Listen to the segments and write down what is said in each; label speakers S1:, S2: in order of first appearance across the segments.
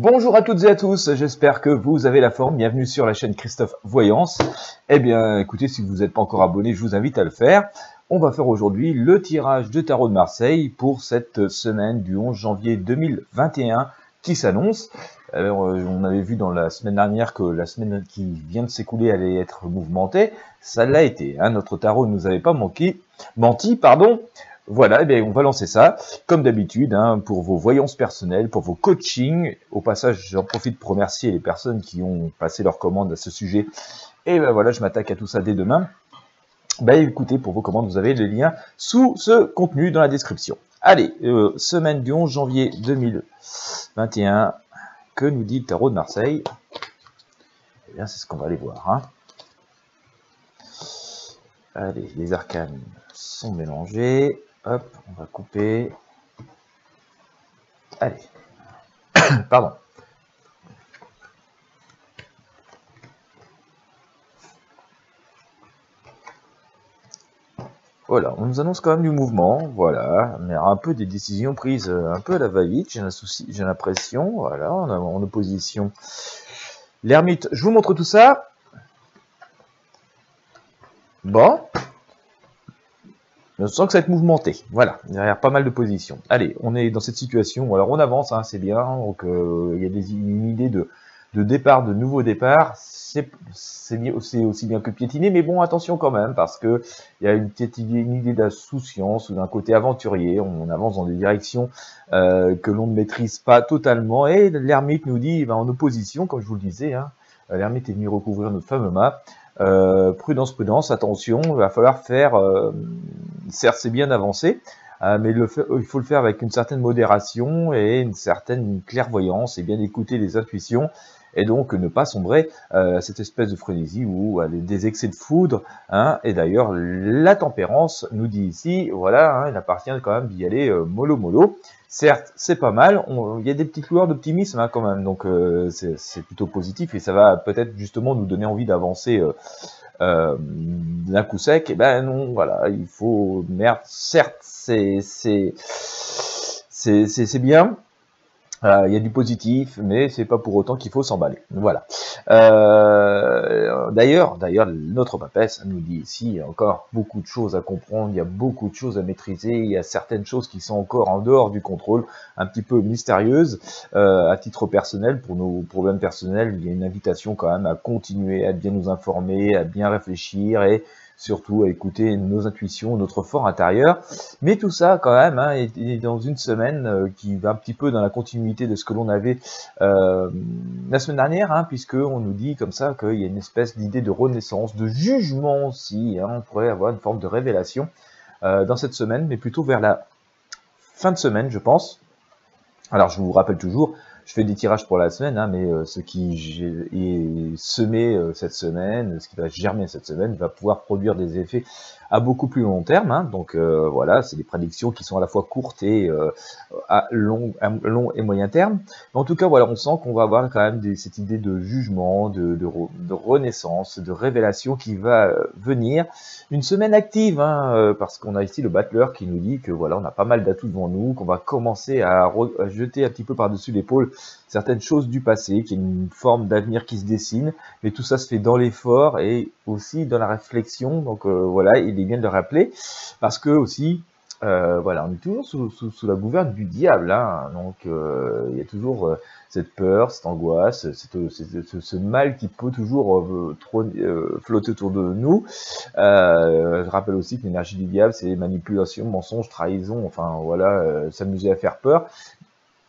S1: Bonjour à toutes et à tous, j'espère que vous avez la forme. Bienvenue sur la chaîne Christophe Voyance. Eh bien, écoutez, si vous n'êtes pas encore abonné, je vous invite à le faire. On va faire aujourd'hui le tirage de tarot de Marseille pour cette semaine du 11 janvier 2021 qui s'annonce. On avait vu dans la semaine dernière que la semaine qui vient de s'écouler allait être mouvementée. Ça l'a été, hein. Notre tarot ne nous avait pas menti. Voilà, eh bien, on va lancer ça, comme d'habitude, hein, pour vos voyances personnelles, pour vos coachings. Au passage, j'en profite pour remercier les personnes qui ont passé leur commande à ce sujet. Et ben voilà, je m'attaque à tout ça dès demain. Ben écoutez, pour vos commandes, vous avez le lien sous ce contenu dans la description. Allez, semaine du 11 janvier 2021, que nous dit le tarot de Marseille? Eh bien, c'est ce qu'on va aller voir, hein. Allez, les arcanes sont mélangés. Hop, on va couper. Allez. Pardon. Voilà, on nous annonce quand même du mouvement, voilà, mais un peu des décisions prises un peu à la va-vite, j'ai l'impression, voilà, on a en opposition l'ermite. Je vous montre tout ça. Bon. Je sens que ça va être mouvementé, voilà, derrière pas mal de positions. Allez, on est dans cette situation, alors on avance, hein, c'est bien, donc il y a une idée de départ, de nouveau départ, c'est aussi bien que piétiner, mais bon, attention quand même, parce que il y a une idée d'insouciance ou d'un côté aventurier, on avance dans des directions que l'on ne maîtrise pas totalement, et l'ermite nous dit, en opposition, comme je vous le disais, hein, l'ermite est venu recouvrir notre fameux mât. Prudence, attention, il va falloir faire, certes c'est bien d'avancer, mais il faut le faire avec une certaine modération et une certaine clairvoyance, et bien écouter les intuitions, et donc ne pas sombrer cette espèce de frénésie ou des excès de foudre, hein. Et d'ailleurs la tempérance nous dit ici, voilà, hein, il appartient quand même d'y aller mollo. Certes, c'est pas mal, il y a des petites lueurs d'optimisme, hein, quand même, donc c'est plutôt positif, et ça va peut-être justement nous donner envie d'avancer d'un coup sec. Et ben non, voilà, il faut, merde, certes, c'est bien, il y a du positif, mais c'est pas pour autant qu'il faut s'emballer. Voilà. D'ailleurs, notre papesse nous dit ici, il y a encore beaucoup de choses à comprendre, il y a beaucoup de choses à maîtriser, il y a certaines choses qui sont encore en dehors du contrôle, un petit peu mystérieuses. À titre personnel, pour nos problèmes personnels, il y a une invitation quand même à continuer, à bien nous informer, à bien réfléchir et surtout à écouter nos intuitions, notre fort intérieur. Mais tout ça, quand même, hein, est dans une semaine qui va un petit peu dans la continuité de ce que l'on avait la semaine dernière, hein, puisqu'on nous dit comme ça qu'il y a une espèce d'idée de renaissance, de jugement aussi, hein, on pourrait avoir une forme de révélation dans cette semaine, mais plutôt vers la fin de semaine, je pense. Alors, je vous rappelle toujours, je fais des tirages pour la semaine, hein, mais ce qui est semé cette semaine, ce qui va germer cette semaine, va pouvoir produire des effets à beaucoup plus long terme, hein. Donc voilà, c'est des prédictions qui sont à la fois courtes et à long et moyen terme. Mais en tout cas, voilà, on sent qu'on va avoir quand même cette idée de jugement, de renaissance, de révélation qui va venir. Une semaine active, hein, parce qu'on a ici le battleur qui nous dit que voilà, on a pas mal d'atouts devant nous, qu'on va commencer à jeter un petit peu par-dessus l'épaule certaines choses du passé, qu'il y a une forme d'avenir qui se dessine, mais tout ça se fait dans l'effort et aussi dans la réflexion. Donc voilà, il est bien de le rappeler, parce que aussi, voilà, on est toujours sous la gouverne du diable, hein. Donc il y a toujours cette peur, cette angoisse, ce mal qui peut toujours flotter autour de nous. Je rappelle aussi que l'énergie du diable, c'est manipulation, mensonge, trahison, enfin voilà, s'amuser à faire peur.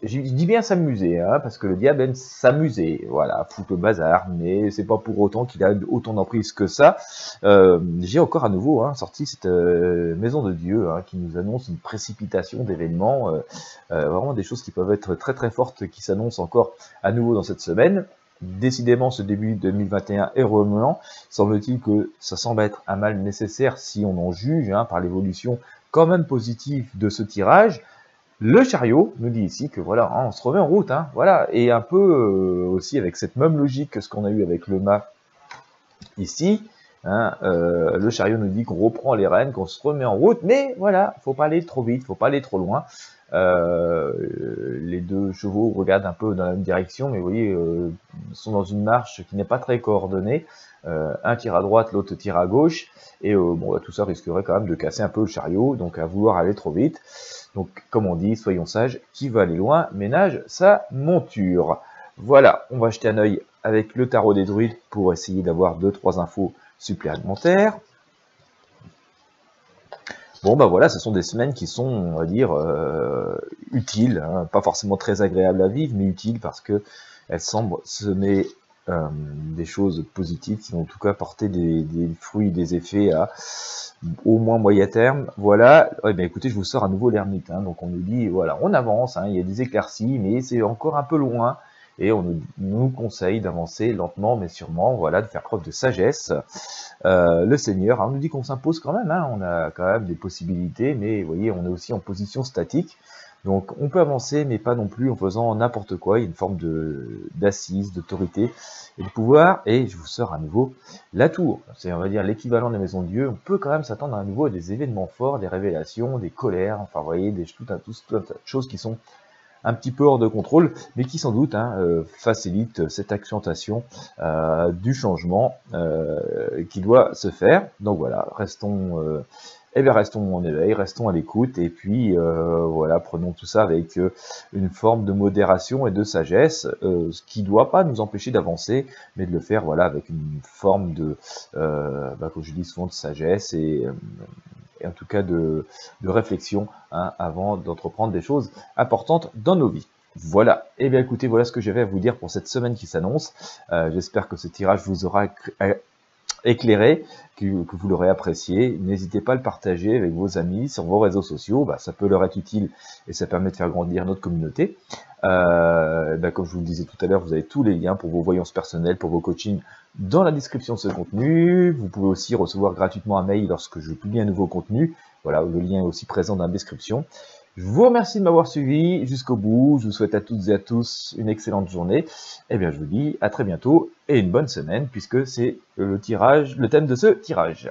S1: Je dis bien s'amuser, hein, parce que le diable aime s'amuser, voilà, foutre le bazar, mais c'est pas pour autant qu'il a autant d'emprise que ça. J'ai encore à nouveau, hein, sorti cette maison de Dieu, hein, qui nous annonce une précipitation d'événements, vraiment des choses qui peuvent être très très fortes, qui s'annoncent encore à nouveau dans cette semaine. Décidément, ce début 2021 est remuant. Semble-t-il que ça semble être un mal nécessaire si on en juge, hein, par l'évolution quand même positive de ce tirage. Le chariot nous dit ici que voilà, hein, on se remet en route, hein, voilà, et un peu aussi avec cette même logique que ce qu'on a eu avec le mât ici, hein, le chariot nous dit qu'on reprend les rênes, qu'on se remet en route, mais voilà, faut pas aller trop vite, faut pas aller trop loin. Les deux chevaux regardent un peu dans la même direction, mais vous voyez, sont dans une marche qui n'est pas très coordonnée. Un tire à droite, l'autre tire à gauche, et bon, tout ça risquerait quand même de casser un peu le chariot, donc à vouloir aller trop vite. Donc, comme on dit, soyons sages, qui veut aller loin ménage sa monture. Voilà, on va jeter un œil avec le tarot des druides pour essayer d'avoir 2-3 infos supplémentaires. Bon, bah voilà, ce sont des semaines qui sont, on va dire, utiles, hein, pas forcément très agréables à vivre, mais utiles parce que elles semblent semer des choses positives qui vont en tout cas porter des fruits, des effets à au moins moyen terme. Voilà, eh bien, écoutez, je vous sors à nouveau l'ermite, hein, donc on nous dit, voilà, on avance, hein, il y a des éclaircies, mais c'est encore un peu loin, et on nous conseille d'avancer lentement mais sûrement, voilà, de faire preuve de sagesse. Le Seigneur, on nous dit qu'on s'impose quand même, hein, on a quand même des possibilités, mais vous voyez, on est aussi en position statique, donc on peut avancer, mais pas non plus en faisant n'importe quoi. Il y a une forme d'assise, d'autorité et de pouvoir, et je vous sors à nouveau la tour. C'est, on va dire, l'équivalent de la maison de Dieu. On peut quand même s'attendre à nouveau à des événements forts, des révélations, des colères, enfin vous voyez, tout un tas de choses qui sont un petit peu hors de contrôle, mais qui sans doute facilite cette accentuation du changement qui doit se faire. Donc voilà, restons en éveil, restons à l'écoute, et puis voilà, prenons tout ça avec une forme de modération et de sagesse, ce qui ne doit pas nous empêcher d'avancer, mais de le faire voilà avec une forme de, comme je dis souvent, de sagesse et en tout cas de réflexion, hein, avant d'entreprendre des choses importantes dans nos vies. Voilà, et bien écoutez, voilà ce que j'avais à vous dire pour cette semaine qui s'annonce. J'espère que ce tirage vous aura éclairé, que vous l'aurez apprécié. N'hésitez pas à le partager avec vos amis sur vos réseaux sociaux, ça peut leur être utile et ça permet de faire grandir notre communauté. Comme je vous le disais tout à l'heure, vous avez tous les liens pour vos voyances personnelles, pour vos coachings dans la description de ce contenu. Vous pouvez aussi recevoir gratuitement un mail lorsque je publie un nouveau contenu. Voilà, le lien est aussi présent dans la description. Je vous remercie de m'avoir suivi jusqu'au bout. Je vous souhaite à toutes et à tous une excellente journée. Et bien, je vous dis à très bientôt et une bonne semaine, puisque c'est le thème de ce tirage.